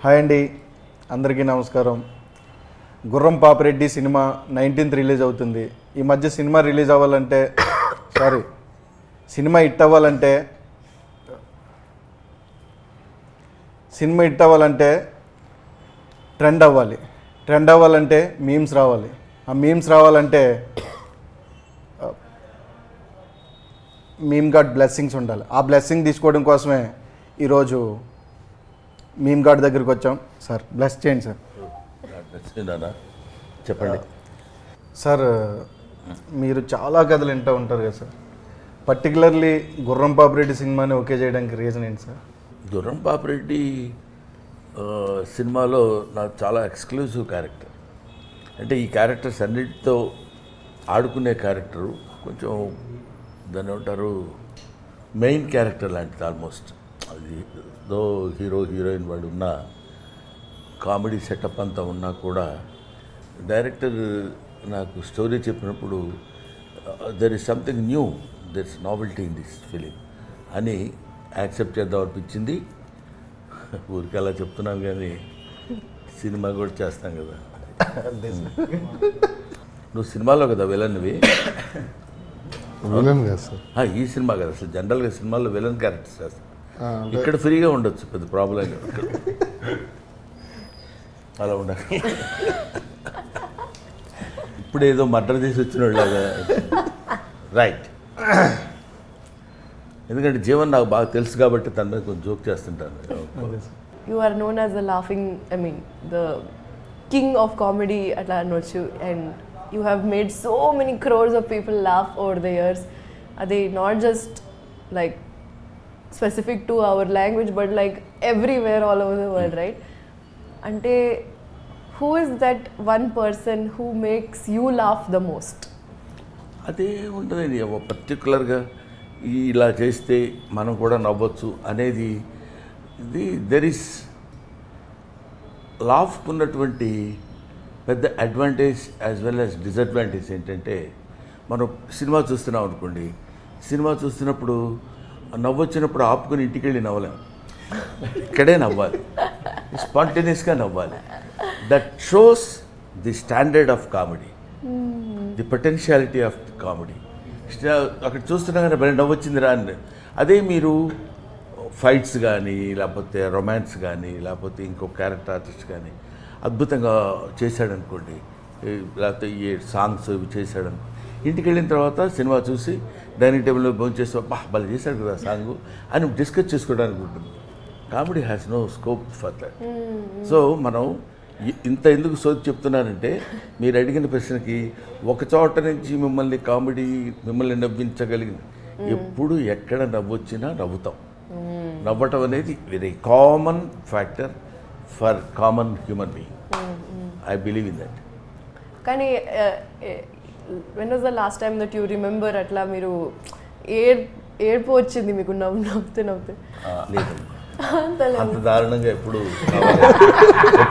Hi అండి, అందరికీ నమస్కారం. గుర్రం పాపిరెడ్డి సినిమా 19th రిలీజ్ అవుతుంది. ఈ మధ్య సినిమా రిలీజ్ అవ్వాలంటే సినిమా హిట్ అవ్వాలంటే ట్రెండ్ అవ్వాలంటే మీమ్స్ రావాలి. ఆ మీమ్స్ రావాలంటే మీమ్ గాడ్ బ్లెస్సింగ్స్ ఉండాలి. ఆ బ్లెస్సింగ్ తీసుకోవడం కోసమే ఈరోజు మీమ్ గాడ్ దగ్గరికి వచ్చాం. సార్ బ్లెస్ చేయండి సార్. చెప్పండి సార్, మీరు చాలా కథలు వింటూ ఉంటారు కదా సార్. పర్టికులర్లీ గుర్రం పాపిరెడ్డి సినిమాని ఓకే చేయడానికి రీజన్ ఏంటి సార్? గుర్రం పాపిరెడ్డి సినిమాలో నాకు చాలా ఎక్స్క్లూజివ్ క్యారెక్టర్. అంటే ఈ క్యారెక్టర్స్ అన్నిటితో ఆడుకునే క్యారెక్టరు కొంచెం దాన్ని ఏమంటారు మెయిన్ క్యారెక్టర్ లాంటిది ఆల్మోస్ట్. అది దో హీరో హీరోయిన్ వాడు ఉన్న కామెడీ సెటప్ అంతా ఉన్నా కూడా డైరెక్టర్ నాకు స్టోరీ చెప్పినప్పుడు there is something new, there is novelty in this film అని యాక్సెప్ట్ చేద్దాం అనిపించింది. ఊరికి అలా చెప్తున్నాను కానీ సినిమా కూడా చేస్తాం కదా. నువ్వు సినిమాలో కదా విలన్వి? విలన్ కదా సార్. ఈ సినిమా కదా అసలు జనరల్గా సినిమాల్లో విలన్ క్యారెక్టర్స్ చేస్తాం. ఇక్కడ ఫ్రీగా ఉండొచ్చు, పెద్ద ప్రాబ్లం అలా ఉండాలి. ఇప్పుడు ఏదో మర్డర్ చేసి వచ్చిన వాళ్ళగా రైట్. ఎందుకంటే జీవన్ నాకు బాగా తెలుసు కాబట్టి తన మీద కొంచెం జోక్ చేస్తుంటాను. You are known as the the king of comedy atla anochu, and you have made so many crores of people laugh over the years. They not just like specific to our language but like everywhere all over the world, right? Ante who is that one person who makes you laugh the most? అదే ఉంటుంది పర్టికులర్గా ఇలా చేస్తే మనం కూడా నవ్వచ్చు అనేది. ఇది there is లాఫ్కు ఉన్నటువంటి పెద్ద advantage as well as disadvantage ఏంటంటే, మనం సినిమా చూస్తున్నాం అనుకోండి, సినిమా చూస్తున్నప్పుడు నవ్వొచ్చినప్పుడు ఆపుకొని ఇంటికి వెళ్ళి నవ్వలేం, ఇక్కడే నవ్వాలి, స్పాంటేనియస్గా నవ్వాలి. That shows the standard of comedy, the potentiality of comedy. అక్కడ చూస్తున్నాగానే భలే నవ్వొచ్చిందిరా అని. అదే మీరు ఫైట్స్ కానీ లేకపోతే రొమాన్స్ కానీ లేకపోతే ఇంకో క్యారెక్టర్ ఆర్టిస్ట్ కానీ అద్భుతంగా చేశాడనుకోండి, లేకపోతే ఈ సాంగ్స్ ఇవి చేశాడను, ఇంటికి వెళ్ళిన తర్వాత సినిమా చూసి డైనింగ్ టేబుల్లో భోజనం చేస్తే భలే చేశాడు కదా సాంగ్ అని డిస్కస్ చేసుకోవడానికి ఉంటుంది. Comedy has no scope for that. So మనం ఇంత ఎందుకు సోది చెప్తున్నానంటే, మీరు అడిగిన ప్రశ్నకి ఒక చోట నుంచి మిమ్మల్ని నవ్వించగలిగింది. ఎప్పుడు ఎక్కడ నవ్వొచ్చినా నవ్వుతాం. నవ్వటం అనేది very common factor for common human being. I believe in that. కానీ when was the last time that you remember అట్లా మీరు ఏడుపు వచ్చింది మీకు నవ్వుతే? లేదు, అంత దారుణంగా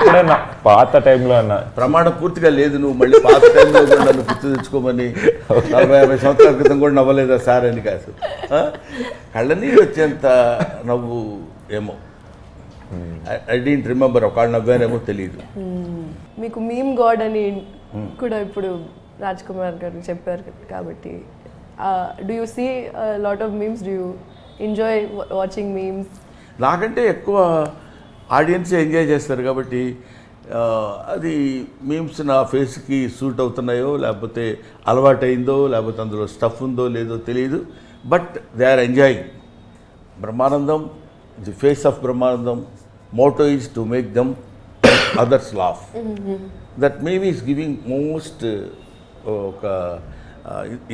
ఎప్పుడైనా పాత టైంలో అన్న ప్రమాణం పూర్తిగా లేదు. నువ్వు మళ్ళీ పాత టైంలో కూడా నన్ను గుర్తు తెచ్చుకోమని 40-50 సంవత్సరాల క్రితం కూడా నవ్వలేదా సార్ అని కాదు. కళ్ళనీళ్ళు వచ్చేంత నవ్వు ఏమో ఐ డోంట్ రిమెంబర్. ఒకళ్ళు నవ్వారేమో తెలియదు. మీకు మీమ్ గాడ్ అని కూడా ఇప్పుడు రాజ్ కుమార్ గారు చెప్పారు కాబట్టి, do you see lot of memes? Do you enjoy watching memes? నాకంటే ఎక్కువ ఆడియన్స్ ఎంజాయ్ చేస్తారు కాబట్టి అది మీమ్స్ నా ఫేస్కి సూట్ అవుతున్నాయో లేకపోతే అలవాటైందో లేకపోతే అందులో స్టఫ్ ఉందో లేదో తెలియదు, but they are enjoying. Brahmanandam, the face of Brahmanandam motto is to make them others laugh. That maybe is giving most ఒక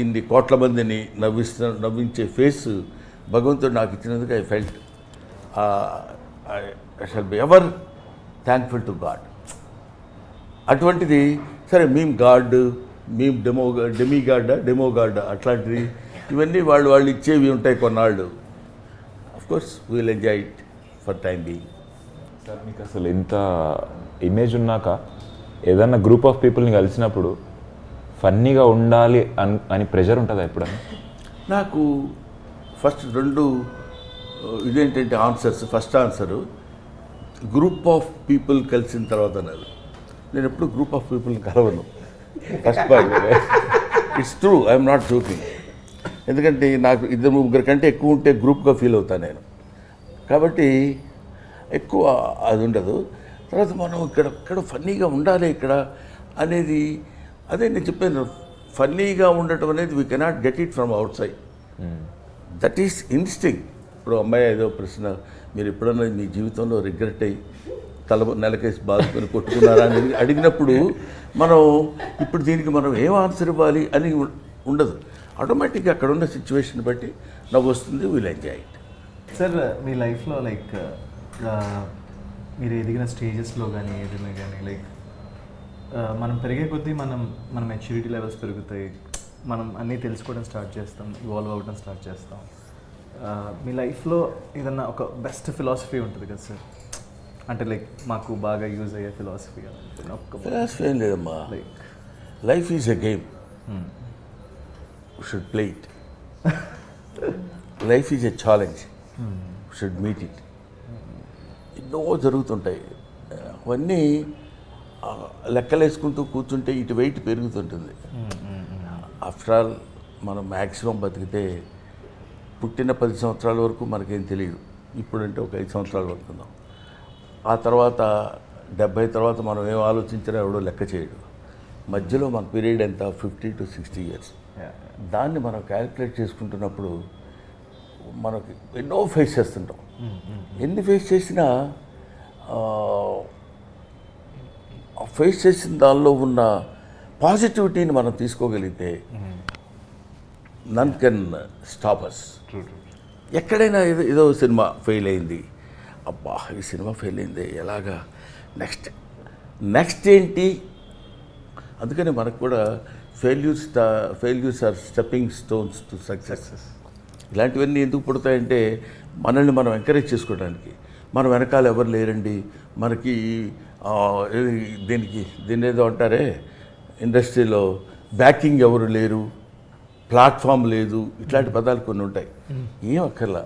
ఇన్ని కోట్ల మందిని నవ్వించే ఫేస్ భగవంతుడు నాకు ఇచ్చినందుకు I felt I shall be ever thankful to God. అటువంటిది సరే meme God, meme demo God అట్లాంటిది ఇవన్నీ వాళ్ళు ఇచ్చేవి ఉంటాయి కొన్నాళ్ళు. Of course we will enjoy it for time being. Sir, మీకు అసలు ఇంత ఇమేజ్ ఉన్నాక ఏదన్నా గ్రూప్ ఆఫ్ పీపుల్ని కలిసినప్పుడు ఫన్నీగా ఉండాలి అని ప్రెషర్ ఉంటుందా ఎప్పుడన్నా? నాకు ఫస్ట్ రెండు ఇదేంటంటే answers. First answer group of people కలిసిన తర్వాత నేను ఎప్పుడు గ్రూప్ ఆఫ్ పీపుల్ని కలవను first point. It's true, I'm not joking. ఎందుకంటే నాకు 2-3 కంటే ఎక్కువ ఉంటే గ్రూప్గా ఫీల్ అవుతాను నేను. కాబట్టి ఎక్కువ అది ఉండదు. తర్వాత మనం ఇక్కడ ఫన్నీగా ఉండాలి ఇక్కడ అనేది, అదే నేను చెప్పాను, ఫన్నీగా ఉండటం అనేది we cannot get it from out side. That is instinct. ఇప్పుడు అమ్మాయి ఏదో ప్రశ్న, మీరు ఎప్పుడన్నా మీ జీవితంలో రిగ్రెట్ అయ్యి నెలకేసి బాదుకొని కొట్టుకున్నారా అని అడిగినప్పుడు మనం ఇప్పుడు దీనికి మనం ఏం ఆన్సర్ ఇవ్వాలి అని ఉండదు. ఆటోమేటిక్గా అక్కడ ఉన్న సిచ్యువేషన్ బట్టి నవ్వు వస్తుంది, విల్ ఎంజాయ్ ఇట్. సార్ మీ లైఫ్లో లైక్ మీరు ఎదిగిన స్టేజెస్లో కానీ ఏదైనా కానీ లైక్ మనం పెరిగే కొద్దీ మన మెచ్యూరిటీ లెవెల్స్ పెరుగుతాయి, మనం అన్నీ తెలుసుకోవడం స్టార్ట్ చేస్తాం, ఇవాల్వ్ అవ్వడం స్టార్ట్ చేస్తాం. మీ లైఫ్లో ఏదన్నా ఒక బెస్ట్ ఫిలాసఫీ ఉంటుంది కదా సార్, అంటే లైక్ మాకు బాగా యూజ్ అయ్యే ఫిలాసఫీ ఫిలాసఫీ ఏం లేదమ్మా. Like life is a game, should play it. Life is a challenge, should meet it. ఎన్నో జరుగుతుంటాయి, అవన్నీ లెక్కలేసుకుంటూ కూర్చుంటే ఇటు వెయిట్ పెరుగుతుంటుంది. ఆఫ్టర్ ఆల్ మనం మ్యాక్సిమం బతికితే పుట్టిన 10 సంవత్సరాల వరకు మనకేం తెలియదు. ఇప్పుడంటే ఒక 5 సంవత్సరాలు బతుకున్నాం. ఆ తర్వాత 70 తర్వాత మనం ఏం ఆలోచించినా ఎవడో లెక్క చేయడు. మధ్యలో మన పీరియడ్ ఎంత, 50 to 60 years. దాన్ని మనం క్యాలిక్యులేట్ చేసుకుంటున్నప్పుడు మనకి ఎన్నో ఫేస్ చేస్తుంటాం. ఎన్ని ఫేస్ చేసినా ఫేస్ చేసిన దానిలో ఉన్న పాజిటివిటీని మనం తీసుకోగలిగితే నన్ కెన్ స్టాప్ అస్. ఎక్కడైనా ఏదో సినిమా ఫెయిల్ అయింది, అబ్బా ఈ సినిమా ఫెయిల్ అయింది, ఎలాగా నెక్స్ట్ ఏంటి. అందుకని మనకు కూడా failures are stepping stones to success. ఇలాంటివన్నీ ఎందుకు పుడతాయంటే మనల్ని మనం ఎంకరేజ్ చేసుకోవడానికి. మన వెనకాల ఎవరు లేరండి, మనకి దీన్ని ఏదో అంటారే ఇండస్ట్రీలో బ్యాకింగ్ ఎవరు లేరు, ప్లాట్ఫామ్ లేదు, ఇట్లాంటి పదాలు కొన్ని ఉంటాయి. ఏం అక్కర్లా,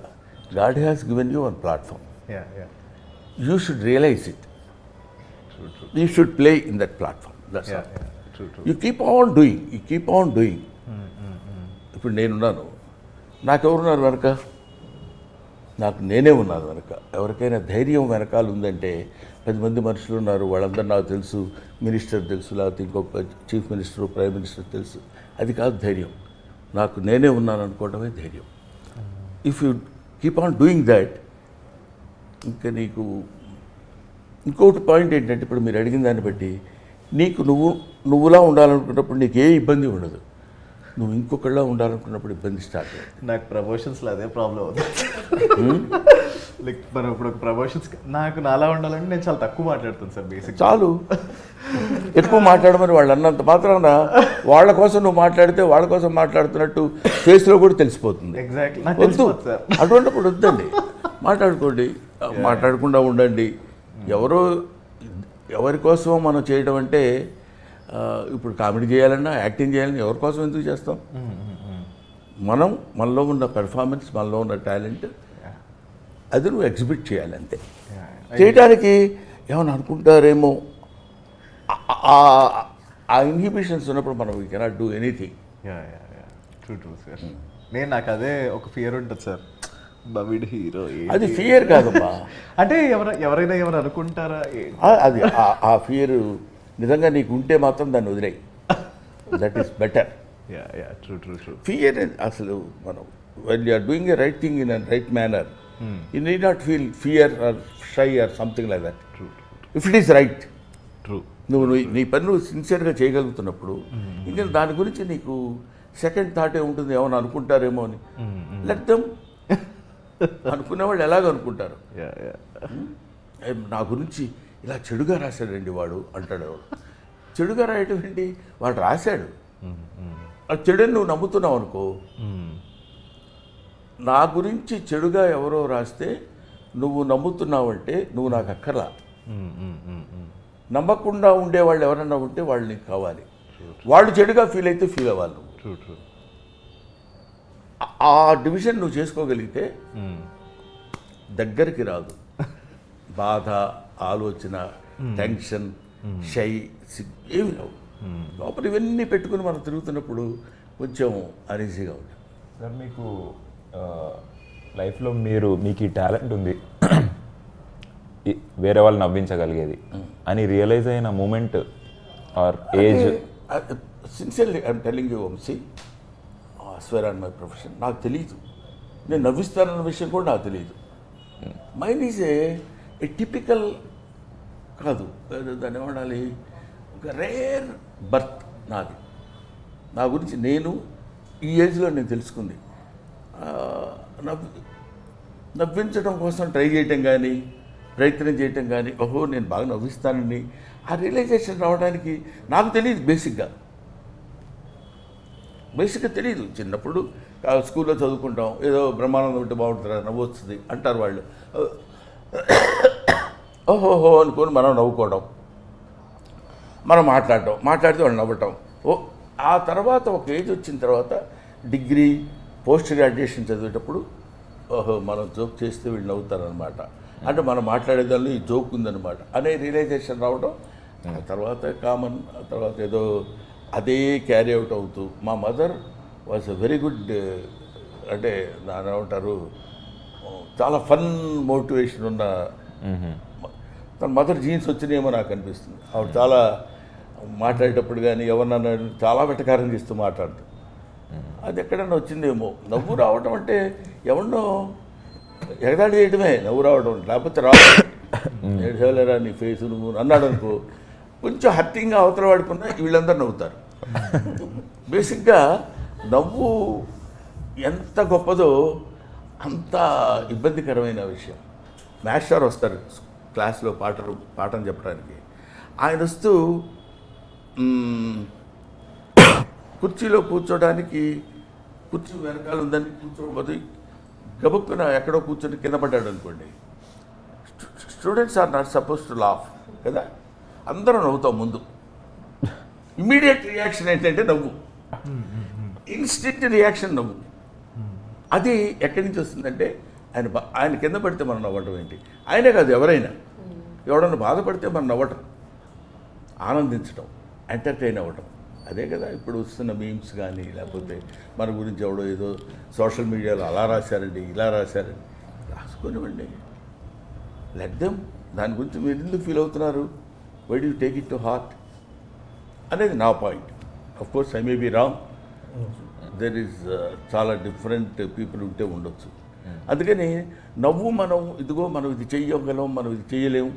God has given you one platform. You should realize it, you should play in that platform. That's all. You keep on doing. ఇప్పుడు నేనున్నాను, నాకెవరున్నారు వెనక? నాకు నేనే ఉన్నాను వెనక. ఎవరికైనా ధైర్యం వెనకాల ఉందంటే 10 మంది మనుషులు ఉన్నారు, వాళ్ళందరూ నాకు తెలుసు, మినిస్టర్ తెలుసు, లేకపోతే ఇంకొక చీఫ్ మినిస్టర్, ప్రైమ్ మినిస్టర్ తెలుసు. అది కాదు ధైర్యం. నాకు నేనే ఉన్నాను అనుకోవడమే ధైర్యం. If you keep on doing that, ఇంకా నీకు ఇంకొకటి పాయింట్ ఏంటంటే, ఇప్పుడు మీరు అడిగిన దాన్ని బట్టి నీకు నువ్వులా ఉండాలనుకున్నప్పుడు నీకు ఏ ఇబ్బంది ఉండదు. నువ్వు ఇంకొకళ్ళ ఉండాలనుకున్నప్పుడు ఇబ్బంది స్టార్ట్ అయ్యింది. నాకు ప్రమోషన్స్లో అదే ప్రాబ్లం అవుతుంది. లైక్ మనం ఇప్పుడు ప్రమోషన్స్ నాకు నాలా ఉండాలంటే నేను చాలా తక్కువ మాట్లాడుతాను సార్. బేసిక్ చాలు, ఎక్కువ మాట్లాడమని వాళ్ళు అన్నంత మాత్రాన వాళ్ళ కోసం నువ్వు మాట్లాడితే వాళ్ళ కోసం మాట్లాడుతున్నట్టు ఫేస్లో కూడా తెలిసిపోతుంది. ఎగ్జాక్ట్లీ. వద్దు, అటువంటిప్పుడు వద్దండి, మాట్లాడుకోండి, మాట్లాడకుండా ఉండండి. ఎవరి కోసమో మనం చేయడం అంటే, ఇప్పుడు కామెడీ చేయాలన్నా యాక్టింగ్ చేయాలన్నా ఎవరి కోసం ఎందుకు చేస్తాం? మనలో ఉన్న పెర్ఫార్మెన్స్, మనలో ఉన్న టాలెంట్ అది నువ్వు ఎగ్జిబిట్ చేయాలి అంతే. చేయడానికి ఏమైనా అనుకుంటారేమో, ఆ ఇన్హిబిషన్స్ ఉన్నప్పుడు మనం we cannot do anything. True sir. నాకు అదే ఒక ఫియర్ ఉంటుంది సార్, వీడు హీరో. అది ఫియర్ కాదమ్మా. అంటే ఎవరైనా ఏమైనా అనుకుంటారా అది ఆ ఫియర్ నిజంగా నీకు ఉంటే మాత్రం దాన్ని వదిలేయి. That is better. True. Fear అసలు మనం when you are doing a right thing in a right manner, you need not feel fear or shy or something like that. If it is right, నువ్వు నీ పని నువ్వు సిన్సియర్గా చేయగలుగుతున్నప్పుడు ఇంకా దాని గురించి నీకు సెకండ్ థాట్ ఏముంటుంది, ఏమైనా అనుకుంటారేమో అని. Let them. అనుకునేవాళ్ళు ఎలాగ అనుకుంటారు. నా గురించి ఇలా చెడుగా రాశాడండి వాడు అంటాడు. చెడుగా రాయటం ఏంటి? వాడు రాశాడు, ఆ చెడుని నువ్వు నమ్ముతున్నావు అనుకో. నా గురించి చెడుగా ఎవరో రాస్తే నువ్వు నమ్ముతున్నావంటే నువ్వు నాకు అక్కర్లా. నమ్మకుండా ఉండేవాళ్ళు ఎవరన్నా ఉంటే వాళ్ళు నీకు కావాలి. వాళ్ళు చెడుగా ఫీల్ అయితే ఫీల్ అవ్వాలి నువ్వు. ఆ డివిజన్ నువ్వు చేసుకోగలిగితే దగ్గరికి రాదు బాధ, ఆలోచన, టెన్షన్, షై, ఏమి లేవు. లోపల ఇవన్నీ పెట్టుకుని మనం తిరుగుతున్నప్పుడు కొంచెం అనీజీగా ఉంటుంది. సార్ మీకు లైఫ్లో మీకు ఈ టాలెంట్ ఉంది వేరే వాళ్ళు నవ్వించగలిగేది అని రియలైజ్ అయిన moment or age? Sincerely I'm telling you Vamsi, swear on my profession, నాకు తెలియదు నేను నవ్విస్తానన్న విషయం కూడా నాకు తెలియదు. మైండ్ ఈజ్ ఏ టిపికల్ కాదు, దాన్ని ఏమనాలి, ఒక రేర్ బర్త్ నాది. నా గురించి నేను ఈ ఏజ్లో నేను తెలుసుకుంది. నవ్వించడం కోసం ట్రై చేయటం కానీ ప్రయత్నం చేయటం కానీ, ఓహో నేను బాగా నవ్విస్తానని ఆ రియలైజేషన్ రావడానికి నాకు తెలియదు. బేసిక్గా తెలియదు. చిన్నప్పుడు స్కూల్లో చదువుకుంటాం, ఏదో బ్రహ్మానందం ఉంటే బాగుంటుందా, నవ్వు వస్తుంది అంటారు వాళ్ళు. ఓహోహో అనుకొని మనం నవ్వుకోవడం, మనం మాట్లాడితే వాళ్ళు నవ్వటం. ఆ తర్వాత ఒక ఏజ్ వచ్చిన తర్వాత డిగ్రీ, పోస్ట్ గ్రాడ్యుయేషన్ చదివేటప్పుడు ఓహో మనం జోక్ చేస్తే వీళ్ళు నవ్వుతారనమాట, అంటే మనం మాట్లాడేదాన్ని ఈ జోక్ ఉందన్నమాట అనే రియలైజేషన్ రావడం. ఆ తర్వాత కామన్, ఆ తర్వాత ఏదో అదే క్యారీ అవుట్ అవుతూ. మా mother was a very good, అంటే దాని ఏమంటారు, చాలా ఫన్ మోటివేషన్ ఉన్న. తన మదర్ జీన్స్ వచ్చినాయేమో నాకు అనిపిస్తుంది. ఆవిడ చాలా మాట్లాడేటప్పుడు కానీ ఎవరన్నా చాలా వెటకారం చేస్తూ మాట్లాడుతుంది. అది ఎక్కడన్నా వచ్చిందేమో. నవ్వు రావడం అంటే ఎవరినో ఎగదాడి చేయడమే నవ్వు రావడం, లేకపోతే ఏడ్చేవలేరా నీ ఫేస్ నువ్వు అన్నాడు అనుకో, కొంచెం హర్టింగ్గా అవతల వాడుకున్నా వీళ్ళందరూ నవ్వుతారు. బేసిక్గా నవ్వు ఎంత గొప్పదో అంత ఇబ్బందికరమైన విషయం. మాస్టర్ వస్తారు క్లాస్లో పాఠం చెప్పడానికి. ఆయన వస్తూ కుర్చీలో కూర్చోడానికి కుర్చీ వెనకాల ఉందని కూర్చోబోదు, గబుక్కున ఎక్కడో కూర్చొని కింద పడ్డాడు అనుకోండి. Students are not suppose to laugh కదా, అందరూ నవ్వుతాం ముందు. ఇమ్మీడియట్ రియాక్షన్ ఏంటంటే నవ్వు, ఇన్స్టెంట్ రియాక్షన్ నవ్వు. అది ఎక్కడి నుంచి వస్తుందంటే ఆయన కింద పడితే మనం నవ్వటం ఏంటి, ఆయనే కాదు ఎవరైనా ఎవడన్నా బాధపడితే మనం నవ్వటం, ఆనందించడం, ఎంటర్టైన్ అవ్వటం. అదే కదా ఇప్పుడు వస్తున్న మీమ్స్ కానీ, లేకపోతే మన గురించి ఎవడో ఏదో సోషల్ మీడియాలో అలా రాశారండి ఇలా రాశారండి, రాసుకొనివ్వండి, లెట్ దెమ్. దాని గురించి మీరు ఎందుకు ఫీల్ అవుతున్నారు, why do you take it to heart అనేది నా point. Of course I may be wrong, there is చాలా డిఫరెంట్ పీపుల్ ఉంటే ఉండొచ్చు. అందుకని నవ్వు మనం ఇదిగో మనం ఇది చెయ్యగలం మనం ఇది చేయలేము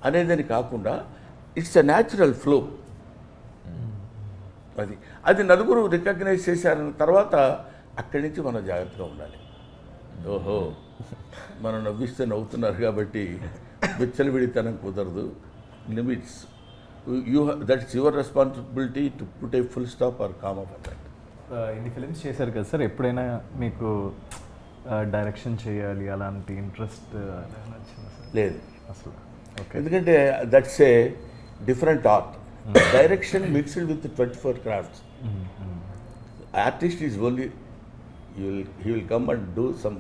అనేదని కాకుండా ఇట్స్ ఎ న్యాచురల్ ఫ్లో. అది నలుగురు రికగ్నైజ్ చేశారన్న తర్వాత అక్కడి నుంచి మనం జాగ్రత్తగా ఉండాలి. ఓహో మనం నవ్విస్తే నవ్వుతున్నారు కాబట్టి విచ్చలవిడితనం కుదరదు, limits. That's your responsibility to put a full stop or come up that. ఇన్ని ఫిలిమ్స్ చేశారు కదా సార్, ఎప్పుడైనా మీకు డైరెక్షన్ చేయాలి అలాంటి ఇంట్రెస్ట్ వచ్చిందా సార్? లేదు అసలు. ఓకే, ఎందుకంటే that's a different art. Direction mixed with 24 crafts. Artist is only he will come and do some,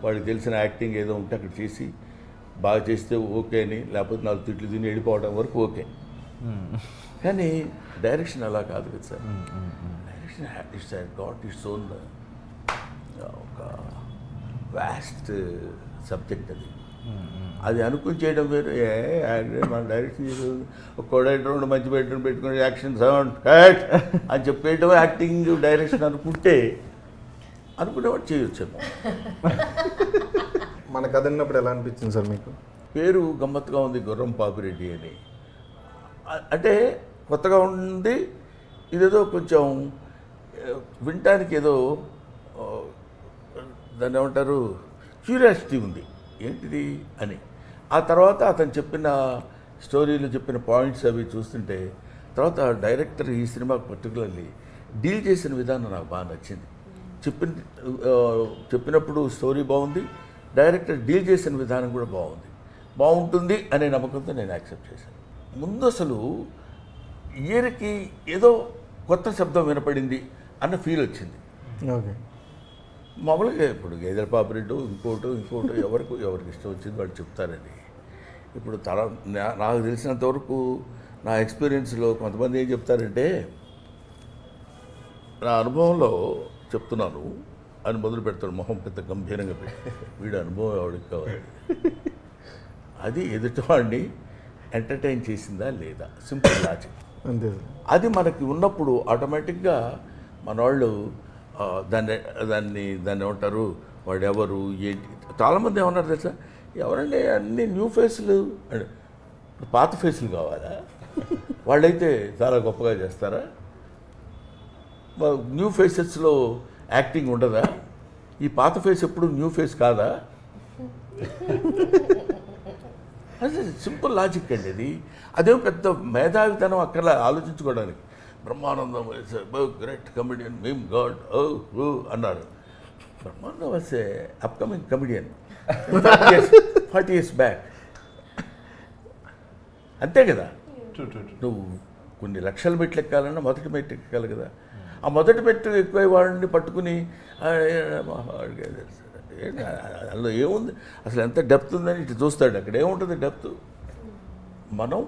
వాడికి తెలిసిన యాక్టింగ్ ఏదో ఉంటే అక్కడ చేసి బాగా చేస్తే ఓకే అని, లేకపోతే 4 తిట్లు తిని వెళ్ళిపోవడం వరకు ఓకే. కానీ డైరెక్షన్ అలా కాదు కదా sir. Direction it's got its own ఒక వ్యాస్ట్ సబ్జెక్ట్ అది. అది అనుకుని చేయడం వేరు. మన డైరెక్షన్ ఒక కోడైటర్ మంచి బెడ్రూమ్ పెట్టుకుని యాక్షన్ సౌండ్ కట్ అని చెప్పేయడం యాక్టింగ్ డైరెక్షన్ అనుకుంటే అనుకునేవాడు చేయొచ్చు. మన కథ విన్నప్పుడు ఎలా అనిపించింది సార్ మీకు? పేరు గమ్మత్తుగా ఉంది, గుర్రం పాపిరెడ్డి అని. అంటే కొత్తగా ఉంది, ఇదేదో కొంచెం వినటానికి ఏదో దాన్ని ఏమంటారు క్యూరియాసిటీ ఉంది ఏంటిది అని. ఆ తర్వాత అతను చెప్పిన స్టోరీలు చెప్పిన పాయింట్స్ అవి చూస్తుంటే తర్వాత డైరెక్టర్ ఈ సినిమాకి పర్టికులర్లీ డీల్ చేసిన విధానం నాకు బాగా నచ్చింది. చెప్పినప్పుడు స్టోరీ బాగుంది, డైరెక్టర్ డీల్ చేసిన విధానం కూడా బాగుంటుంది అనే నమ్మకంతో నేను యాక్సెప్ట్ చేశాను. ముందు అసలు ఇయర్కి ఏదో కొత్త శబ్దం వినపడింది అన్న ఫీల్ వచ్చింది. ఓకే, మామూలుగా ఇప్పుడు గేదెల పాపిరెడ్డు ఇంకోటో ఎవరికి ఇష్టం వచ్చింది వాడు చెప్తారండి. ఇప్పుడు నాకు తెలిసినంతవరకు నా ఎక్స్పీరియన్స్లో కొంతమంది ఏం చెప్తారంటే, నా అనుభవంలో చెప్తున్నాను అని మొదలు పెడతాడు, మొహం పెద్ద గంభీరంగా పెట్టి, వీడి అనుభవం ఎవరికి కావాలి, అది ఎదుటివాడిని ఎంటర్టైన్ చేసిందా లేదా, సింపుల్ లాజిక్. అంతే సార్. అది మనకి ఉన్నప్పుడు ఆటోమేటిక్గా మన వాళ్ళు దాన్ని ఏమంటారు, వాడు ఎవరు ఏంటి. చాలామంది ఏమన్నారు తెలుసా, ఎవరండి అన్ని న్యూ ఫేస్లు అంటే పాత ఫేస్లు కావాలా, వాళ్ళైతే చాలా గొప్పగా చేస్తారా, న్యూ ఫేసెస్లో యాక్టింగ్ ఉండదా, ఈ పాత ఫేస్ ఎప్పుడు న్యూ ఫేస్ కాదా. అది సింపుల్ లాజిక్ అండి అది. అదేం పెద్ద మేధావితనం అక్కడ ఆలోచించుకోవడానికి. బ్రహ్మానందం గ్రేట్ కమెడియన్, మేమ్ గాడ్ అన్నారు. Brahmanandam was a upcoming comedian 40 years back. అంతే కదా, నువ్వు కొన్ని లక్షల మెట్లు ఎక్కాలన్నా మొదటి మెట్టు ఎక్కాలి కదా. ఆ మొదటి మెట్టు ఎక్కువ వాడిని పట్టుకుని అందులో ఏముంది అసలు, ఎంత డెప్త్ ఉందని ఇటు చూస్తాడు. అక్కడ ఏముంటుంది డెప్త్, మనం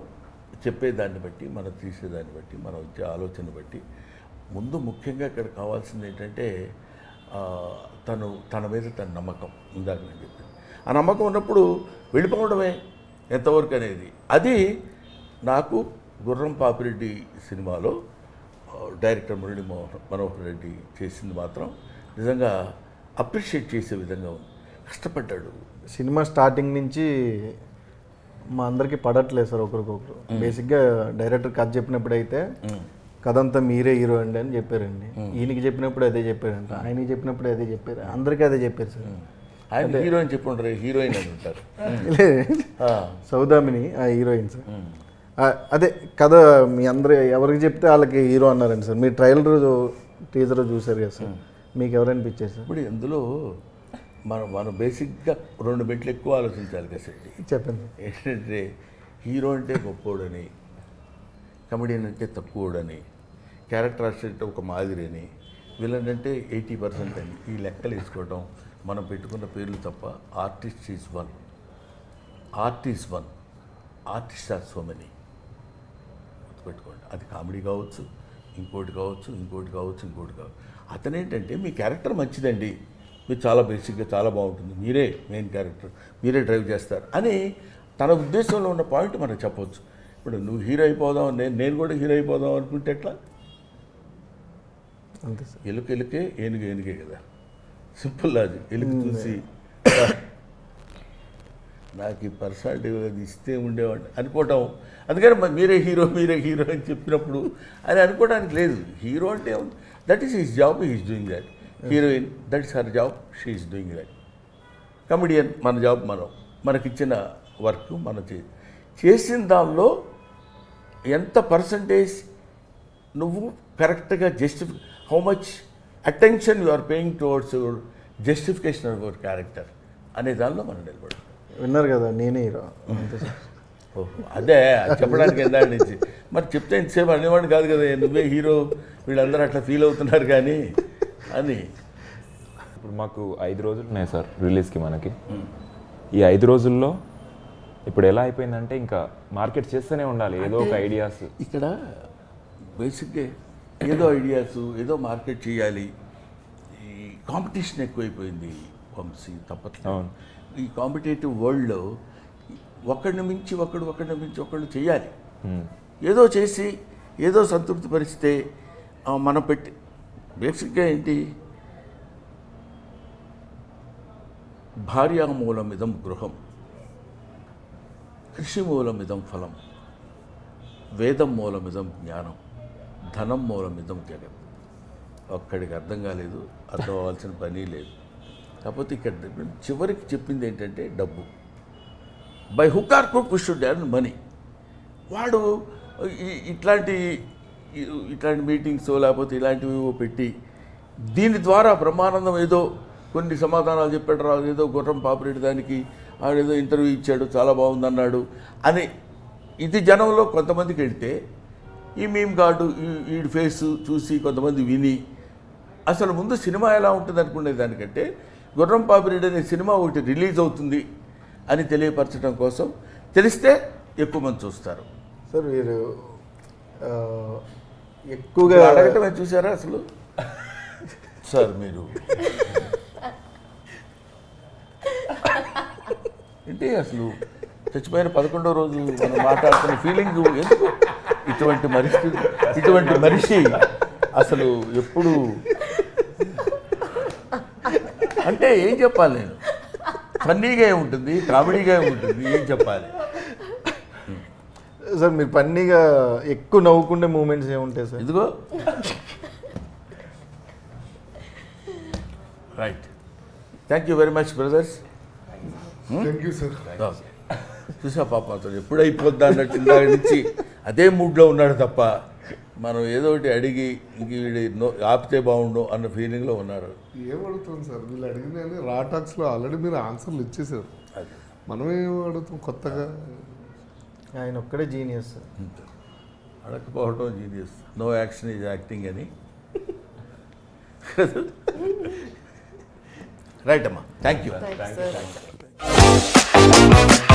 చెప్పేదాన్ని బట్టి, మనం తీసేదాన్ని బట్టి, మనం ఇచ్చే ఆలోచన బట్టి. ముందు ముఖ్యంగా ఇక్కడ కావాల్సింది ఏంటంటే తన మీద తన నమ్మకం. ఇందాక నేను చెప్పింది ఆ నమ్మకం ఉన్నప్పుడు వెళ్ళిపోవడమే ఎంతవరకు అనేది. అది నాకు గుర్రం పాపిరెడ్డి సినిమాలో డైరెక్టర్ మురళీ మనోహర్ రెడ్డి చేసింది మాత్రం నిజంగా అప్రిషియేట్ చేసే విధంగా ఉంది. కష్టపడ్డాడు. సినిమా స్టార్టింగ్ నుంచి మా అందరికీ పడట్లేదు సార్ ఒకరికొకరు. బేసిక్గా డైరెక్టర్ కథ చెప్పినప్పుడు అయితే కథ అంతా మీరే హీరో అండి అని చెప్పారండి. ఈయనకి చెప్పినప్పుడు అదే చెప్పారంట, ఆయనకి చెప్పినప్పుడు అదే చెప్పారు, అందరికీ అదే చెప్పారు సార్. ఆయన హీరోయిన్ చెప్పుంటారు, హీరోయిన్ అని ఉంటారు. సౌదామిని ఆ హీరోయిన్ సార్. అదే కథ మీ అందరు ఎవరికి చెప్తే వాళ్ళకి హీరో అన్నారండి సార్. మీరు ట్రైలర్ టీజర్ చూసారు కదా సార్, మీకు ఎవరనిపించారు సార్? ఇప్పుడు ఇందులో మనం బేసిక్గా 2 మెట్లు ఎక్కువ ఆలోచించాలి కదా సార్. చెప్పండి. ఏంటంటే హీరో అంటే గొప్పోడని, కమెడియన్ అంటే తక్కువడని, క్యారెక్టర్ ఆర్టిస్ట్ అంటే ఒక మాదిరి అని, విలన్ అంటే 80% అని, ఈ లెక్కలు వేసుకోవడం మనం పెట్టుకున్న పేర్లు తప్ప. Artist is one, artist are so many. గుర్తుపెట్టుకోండి. అది కామెడీ కావచ్చు, ఇంకోటి కావచ్చు. అతనేంటంటే మీ క్యారెక్టర్ మంచిదండి, మీరు చాలా బేసిక్గా చాలా బాగుంటుంది, మీరే మెయిన్ క్యారెక్టర్, మీరే డ్రైవ్ చేస్తారు అని తన ఉద్దేశంలో ఉన్న పాయింట్ మనం చెప్పవచ్చు. ఇప్పుడు నువ్వు హీరో అయిపోదాం, నేను కూడా హీరో అయిపోదాం అనుకుంటే ఎట్లా? అంతే సార్. ఎలుకే ఏనుగే కదా, సింపుల్ లాజిక్. ఎలుక చూసి నాకు ఈ పర్సనాలిటీ అది ఇస్తే ఉండేవాడిని అనుకోవటం. అందుకని మీరే హీరో అని చెప్పినప్పుడు అది అనుకోవడానికి లేదు. హీరో అంటే that is his job, he is doing that. Heroine that is her job, she is doing that. Comedian మన జాబ్, మనకిచ్చిన వర్క్ మనం చేసిన దానిలో ఎంత పర్సంటేజ్ నువ్వు కరెక్ట్గా how much attention you are paying towards your justification of your character అనే దానిలో మనం నిలబడతాం. విన్నారు కదా, నేనే హీరో. అంతే సార్. ఓహో, అదే చెప్పడానికి ఎంత నుంచి మరి చెప్తే ఇంతసేపు అనేవాడిని కాదు కదా, నువ్వే హీరో, వీళ్ళందరూ అట్లా ఫీల్ అవుతున్నారు కానీ అని. ఇప్పుడు మాకు 5 రోజులు ఉన్నాయి సార్ రిలీజ్కి. మనకి ఈ 5 రోజుల్లో ఇప్పుడు ఎలా అయిపోయిందంటే ఇంకా మార్కెట్ చేస్తూనే ఉండాలి ఏదో ఒక ఐడియాస్. ఇక్కడ బేసిక్గా ఏదో ఐడియాస్, ఏదో మార్కెట్ చేయాలి. ఈ కాంపిటీషన్ ఎక్కువైపోయింది వంశీ, తప్పట్లేదు. ఈ కాంపిటేటివ్ వరల్డ్లో ఒకడిని మించి ఒకడు చేయాలి. ఏదో చేసి ఏదో సంతృప్తి పరిస్తే మనం పెట్టి బేసిక్గా ఏంటి, భార్యామూలమిదం గృహం, కృషిమూలమిదం ఫలం, వేదం మూలమిదం జ్ఞానం, ధనం మూలమిదం జగత్. ఒక్కడికి అర్థం కాలేదు, అర్థం అవ్వాల్సిన పని లేదు. కాకపోతే ఇక్కడ చివరికి చెప్పింది ఏంటంటే డబ్బు. By hook or crook we should earn money. వాడు ఇట్లాంటి మీటింగ్స్ లేకపోతే ఇలాంటివి పెట్టి దీని ద్వారా బ్రహ్మానందం ఏదో కొన్ని సమాధానాలు చెప్పాడు రా, ఏదో గుర్రం పాపిరెడ్డి దానికి ఆడేదో ఇంటర్వ్యూ ఇచ్చాడు, చాలా బాగుందన్నాడు అని ఇది జనంలో కొంతమందికి వెళ్తే, ఈ మీమ్ గార్డు వీడి ఫేస్ చూసి కొంతమంది విని అసలు ముందు సినిమా ఎలా ఉంటుంది అనుకునే దానికంటే గుర్రం పాపిరెడ్డి అనే సినిమా ఒకటి రిలీజ్ అవుతుంది అని తెలియపరచడం కోసం తెలిస్తే ఎక్కువ మంది చూస్తారు. సార్ మీరు ఎక్కువగా అడగటమే చూసారా అసలు సార్ మీరు ఏంటి అసలు చచ్చిపోయిన 11వ రోజు మనం మాట్లాడుతున్న ఫీలింగ్ ఎందుకు? ఇటువంటి మనిషి అసలు ఎప్పుడు అంటే ఏం చెప్పాలి నేను? ఫన్నీగా ఉంటుంది, కామెడీగా ఉంటుంది, ఏం చెప్పాలి? సార్ మీరు పన్నీగా ఎక్కువ నవ్వుకుండే మూమెంట్స్ ఏముంటాయి సార్? ఇదిగో right. Thank you very much brothers. Thank you sir. చూసా పాప అతను ఎప్పుడు అయిపోద్దా అన్నట్టు ఇందాక నుంచి అదే మూడ్లో ఉన్నాడు తప్ప మనం ఏదో ఒకటి అడిగి ఇంక వీడి ఆపితే బాగుండు అన్న ఫీలింగ్లో ఉన్నారు. ఏం అడుగుతాం సార్, వీళ్ళు అడిగిన రా టాక్స్లో ఆల్రెడీ మీరు ఆన్సర్లు ఇచ్చేసారు. మనం ఏం అడుగుతాం కొత్తగా? ఆయన ఒక్కడే జీనియస్ సార్. అడగకపోవడం genius. No action is acting అని. రైట్ అమ్మా, థ్యాంక్ యూ. Thanks, sir.